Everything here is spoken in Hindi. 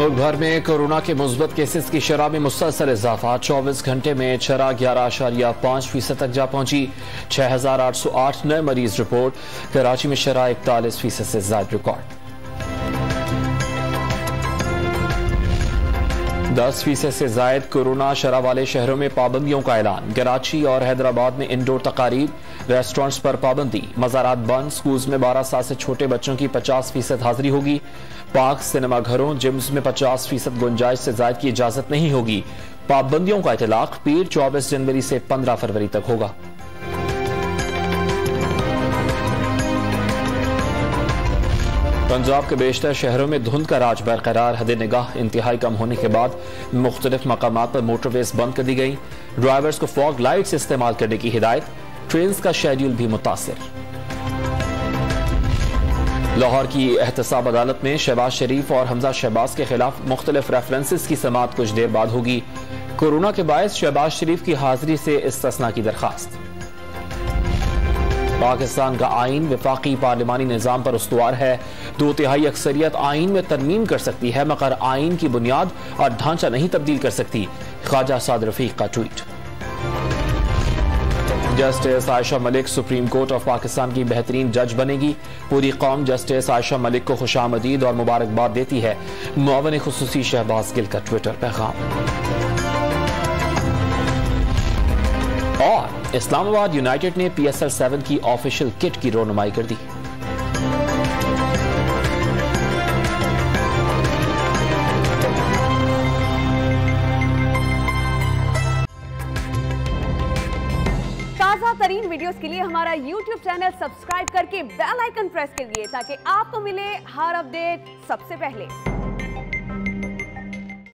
मुल्क भर में कोरोना के मुस्बत केसेस की शरह में मुसलसल इजाफा। 24 घंटे में शरह 11.5% तक जा पहुंची। 6,808 नए मरीज रिपोर्ट। कराची में शरह 41% से ज्यादा रिकॉर्ड। 10% से जायद कोरोना शरह वाले शहरों में पाबंदियों का ऐलान। कराची और हैदराबाद में इंडोर तकारीब, रेस्टोरेंट्स पर पाबंदी, मज़ारात बंद। स्कूल्स में 12 साल से छोटे बच्चों की 50% हाजिरी होगी। पार्क, सिनेमा घरों, जिम्स में 50% गुंजाइश से जायद की इजाजत नहीं होगी। पाबंदियों का इतलाक पीर 24 जनवरी से 15 फरवरी तक होगा। पंजाब के बेशतर शहरों में धुंध का राज बरकरार। हद निगाह इंतहाई कम होने के बाद मुख्तलिफ मकामात पर मोटरवेज बंद कर दी गई। ड्राइवर्स को फॉग लाइट्स इस्तेमाल करने की हिदायत। ट्रेन का शेड्यूल भी मुतासिर। लाहौर की एहतसाब अदालत में शहबाज शरीफ और हमजा शहबाज के खिलाफ मुख्तलिफ रेफरेंसेस की समाअत कुछ देर बाद होगी। कोरोना के बायस शहबाज शरीफ की हाजिरी से इस्तिस्ना की दरखास्त। पाकिस्तान का आइन वफाकी पार्लिमानी निजाम पर उस्तवार है। 2/3 अक्सरियत आइन में तरमीम कर सकती है मगर आइन की बुनियाद और ढांचा नहीं तब्दील कर सकती। ख्वाजा साद रफीक का tweet. Justice Ayesha Malik supreme court of Pakistan की बेहतरीन जज बनेगी। पूरी कौम जस्टिस आयशा मलिक को खुशामदीद और मुबारकबाद देती है। मुआवन खुसूसी शहबाज गिल का ट्विटर पैगाम। और इस्लामाबाद यूनाइटेड ने PSL 7 की ऑफिशियल किट की रोनुमाई कर दी। ताज़ा तरीन वीडियोस के लिए हमारा YouTube चैनल सब्सक्राइब करके बेल आइकन प्रेस करिए ताकि आपको मिले हर अपडेट सबसे पहले।